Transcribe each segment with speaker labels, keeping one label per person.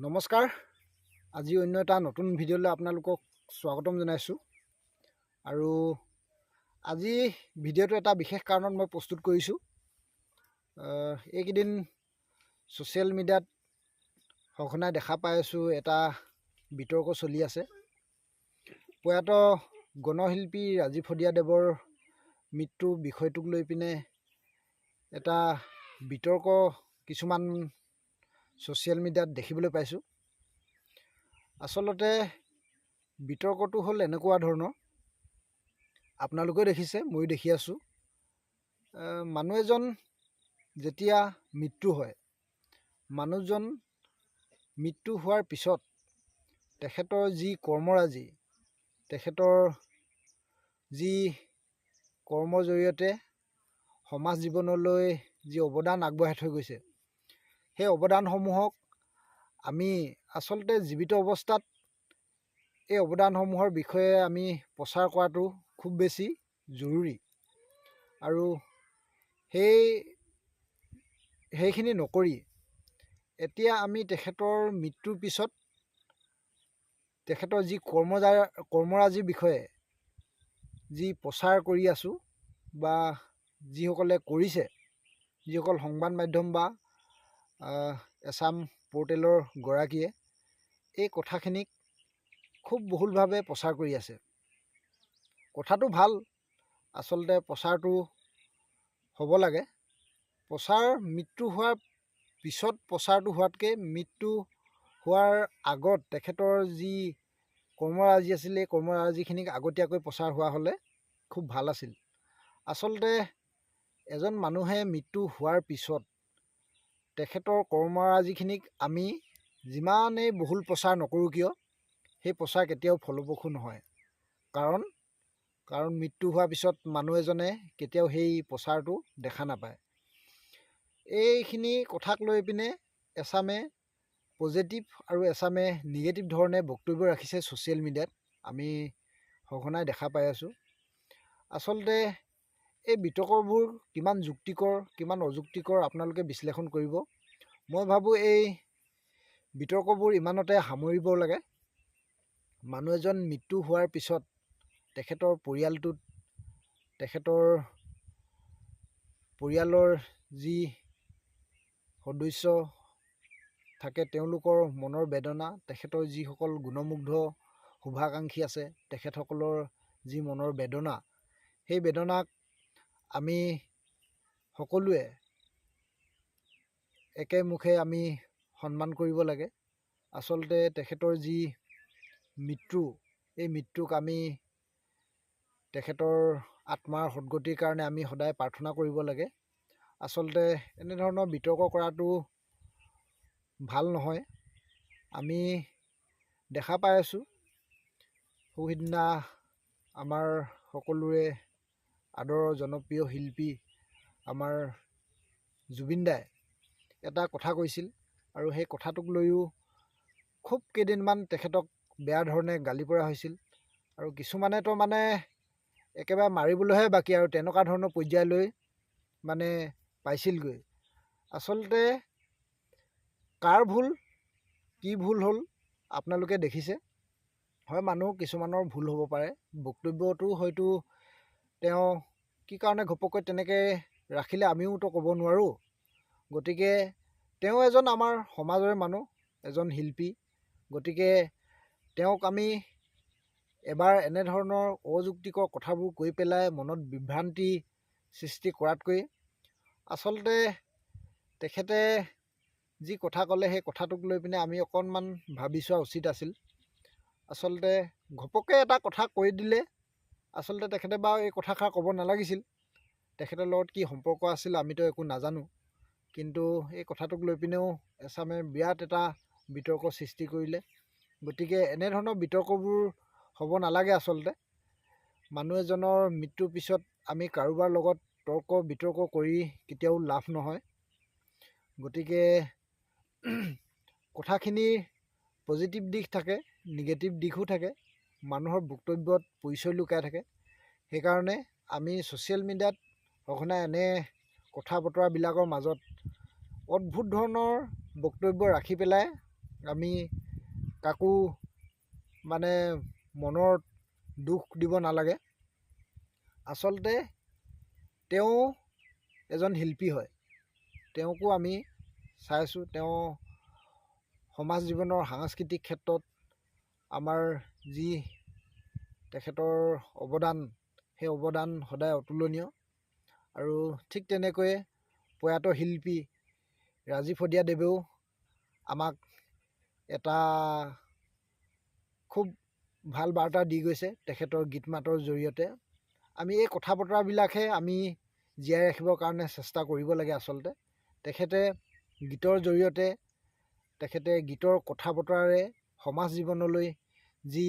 Speaker 1: নমস্কাৰ। আজি অন্য এটা নতুন ভিডিঅ'লৈ আপোনালোকক স্বাগতম জনাইছোঁ। আৰু আজি ভিডিঅ'টো এটা বিশেষ কাৰণত মই প্ৰস্তুত কৰিছোঁ। এইকেইদিন ছ'চিয়েল মিডিয়াত সঘনাই দেখা পাই আছোঁ এটা বিতৰ্ক চলি আছে। প্ৰয়াত গণশিল্পী ৰাজীৱ শদিয়াদেৱৰ মৃত্যুৰ বিষয়টোক লৈ পিনে এটা বিতৰ্ক কিছুমান ছ'চিয়েল মিডিয়াত দেখিবলৈ পাইছোঁ। আচলতে বিতৰ্কটো হ'ল এনেকুৱা ধৰণৰ, আপোনালোকেও দেখিছে, ময়ো দেখি আছোঁ। মানুহ এজন যেতিয়া মৃত্যু হয়, মানুহজন মৃত্যু হোৱাৰ পিছত তেখেতৰ যি কৰ্মৰাজি, তেখেতৰ যি কৰ্মৰ জৰিয়তে সমাজ জীৱনলৈ যি অৱদান আগবঢ়াই থৈ গৈছে, সেই অৱদানসমূহক আমি আচলতে জীৱিত অৱস্থাত এই অৱদানসমূহৰ বিষয়ে আমি প্ৰচাৰ কৰাটো খুব বেছি জৰুৰী। আৰু সেইখিনি নকৰি এতিয়া আমি তেখেতৰ মৃত্যুৰ পিছত তেখেতৰ যি কৰ্মৰাজিৰ বিষয়ে যি প্ৰচাৰ কৰি আছোঁ বা যিসকলে কৰিছে, যিসকল সংবাদ মাধ্যম বা এছাম পৰ্টেলৰ গৰাকীয়ে এই কথাখিনিক খুব বহুলভাৱে প্ৰচাৰ কৰি আছে। কথাটো ভাল, আচলতে প্ৰচাৰটো হ'ব লাগে। মৃত্যু হোৱাৰ পিছত প্ৰচাৰটো হোৱাতকৈ মৃত্যু হোৱাৰ আগত তেখেতৰ যি কৰ্মৰাজি আছিল, এই কৰ্মৰাজিখিনিক আগতীয়াকৈ প্ৰচাৰ হোৱা হ'লে খুব ভাল আছিল। আচলতে এজন মানুহে মৃত্যু হোৱাৰ পিছত তেখেতৰ কৰ্মৰাজিখিনিক আমি যিমানেই বহুল প্ৰচাৰ নকৰোঁ কিয়, সেই প্ৰচাৰ কেতিয়াও ফলপ্ৰসূ নহয়। কাৰণ মৃত্যু হোৱাৰ পিছত মানুহ এজনে কেতিয়াও সেই প্ৰচাৰটো দেখা নাপায়। এইখিনি কথাক লৈ পিনে এছামে পজিটিভ আৰু এছামে নিগেটিভ ধৰণে বক্তব্য ৰাখিছে ছ'চিয়েল মিডিয়াত, আমি সঘনাই দেখা পাই আছোঁ। আচলতে এই বিতৰ্কবোৰ কিমান যুক্তিকৰ, কিমান অযুক্তিকৰ আপোনালোকে বিশ্লেষণ কৰিব। মই ভাবোঁ এই বিতৰ্কবোৰ ইমানতে সামৰিব লাগে। মানুহ এজন মৃত্যু হোৱাৰ পিছত তেখেতৰ পৰিয়ালটোত, তেখেতৰ পৰিয়ালৰ যি সদস্য থাকে তেওঁলোকৰ মনৰ বেদনা, তেখেতৰ যিসকল গুণমুগ্ধ শুভাকাংক্ষী আছে তেখেতসকলৰ যি মনৰ বেদনা, সেই বেদনাক আমি সকলোৱে একেমুখে আমি সন্মান কৰিব লাগে। আচলতে তেখেতৰ যি মৃত্যু, এই মৃত্যুক আমি তেখেতৰ আত্মাৰ সদ্গতিৰ কাৰণে আমি সদায় প্ৰাৰ্থনা কৰিব লাগে। আচলতে এনেধৰণৰ বিতৰ্ক কৰাটো ভাল নহয়। আমি দেখা পাই আছোঁ, সিদিনা আমাৰ সকলোৰে আদৰৰ জনপ্ৰিয় শিল্পী আমাৰ জুবিন দাই এটা কথা কৈছিল, আৰু সেই কথাটোক লৈও খুব কেইদিনমান তেখেতক বেয়া ধৰণে গালি পৰা হৈছিল। আৰু কিছুমানেতো একেবাৰে মাৰিবলৈহে বাকী, আৰু তেনেকুৱা ধৰণৰ পৰ্যায়লৈ পাইছিলগৈ। আচলতে কাৰ ভুল, কি ভুল হ'ল আপোনালোকে দেখিছে। হয়, মানুহ কিছুমানৰ ভুল হ'ব পাৰে, বক্তব্যটো হয়তো তেওঁ কি কাৰণে ঘপককৈ তেনেকৈ ৰাখিলে আমিওতো ক'ব নোৱাৰোঁ। গতিকে তেওঁ এজন আমাৰ সমাজৰে মানুহ, এজন শিল্পী। গতিকে তেওঁক আমি এবাৰ এনেধৰণৰ অযুক্তিকৰ কথাবোৰ কৈ পেলাই মনত বিভ্ৰান্তি সৃষ্টি কৰাতকৈ আচলতে তেখেতে যি কথা ক'লে সেই কথাটোক লৈ পিনে আমি অকণমান ভাবি চোৱা উচিত আছিল। আচলতে ঘপককৈ এটা কথা কৈ দিলে, আচলতে তেখেতে বাৰু এই কথাষাৰ ক'ব নালাগিছিল। তেখেতৰ লগত কি সম্পৰ্ক আছিল আমিতো একো নাজানো। কিন্তু এই কথাটোক লৈ পিনেও এছামে বিৰাট এটা বিতৰ্ক সৃষ্টি কৰিলে। গতিকে এনেধৰণৰ বিতৰ্কবোৰ হ'ব নালাগে। আচলতে মানুহ এজনৰ মৃত্যুৰ পিছত আমি কাৰোবাৰ লগত তৰ্ক বিতৰ্ক কৰি কেতিয়াও লাভ নহয়। গতিকে কথাখিনিৰ পজিটিভ দিশ থাকে, নিগেটিভ দিশো থাকে, মানুহৰ বক্তব্যত পৰিচয় লুকাই থাকে। সেইকাৰণে আমি ছ'চিয়েল মিডিয়াত সঘনাই এনে কথা বতৰাবিলাকৰ মাজত অদ্ভুত ধৰণৰ বক্তব্য ৰাখি পেলাই আমি কাকো মানে মনৰ দুখ দিব নালাগে। আচলতে তেওঁ এজন শিল্পী হয়, তেওঁকো আমি চাইছোঁ। তেওঁ সমাজ জীৱনৰ সাংস্কৃতিক ক্ষেত্ৰত আমাৰ যি তেখেতৰ অৱদান, সেই অৱদান সদায় অতুলনীয়। আৰু ঠিক তেনেকৈয়ে প্ৰয়াত শিল্পী ৰাজীৱ শদিয়াদেৱেও আমাক এটা খুব ভাল বাৰ্তা দি গৈছে তেখেতৰ গীত মাতৰ জৰিয়তে। আমি এই কথা বতৰাবিলাকহে আমি জীয়াই ৰাখিবৰ কাৰণে চেষ্টা কৰিব লাগে। আচলতে তেখেতে গীতৰ জৰিয়তে, তেখেতে গীতৰ কথা বতৰাৰে সমাজ জীৱনলৈ যি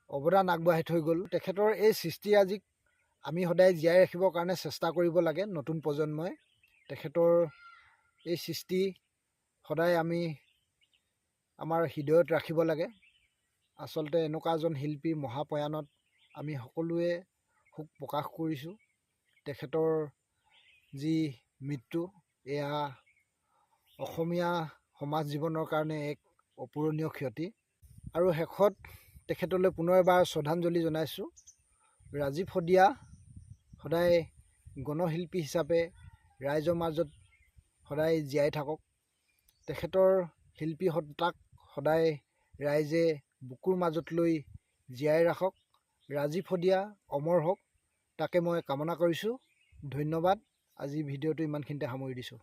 Speaker 1: অৱদান আগবঢ়াই থৈ গ'ল, তেখেতৰ এই সৃষ্টিৰাজিক আমি সদায় জীয়াই ৰাখিবৰ কাৰণে চেষ্টা কৰিব লাগে। নতুন প্ৰজন্মই তেখেতৰ এই সৃষ্টি সদায় আমি আমাৰ হৃদয়ত ৰাখিব লাগে। আচলতে এনেকুৱা এজন শিল্পী মহাপ্ৰয়াণত আমি সকলোৱে শোক প্ৰকাশ কৰিছোঁ। তেখেতৰ যি মৃত্যু, এয়া অসমীয়া সমাজ জীৱনৰ কাৰণে এক অপূৰণীয় ক্ষতি। আৰু শেষত তেখেতলৈ পুনৰ এবাৰ শ্ৰদ্ধাঞ্জলি জনাইছোঁ। ৰাজীৱ শদিয়া সদায় গণশিল্পী হিচাপে ৰাইজৰ মাজত সদায় জীয়াই থাকক। তেখেতৰ শিল্পী সত্তাক সদায় ৰাইজে বুকুৰ মাজত লৈ জীয়াই ৰাখক। ৰাজীৱ শদিয়া অমৰ হওক, তাকে মই কামনা কৰিছোঁ। ধন্যবাদ। আজি ভিডিঅ'টো ইমানখিনিতে সামৰি দিছোঁ।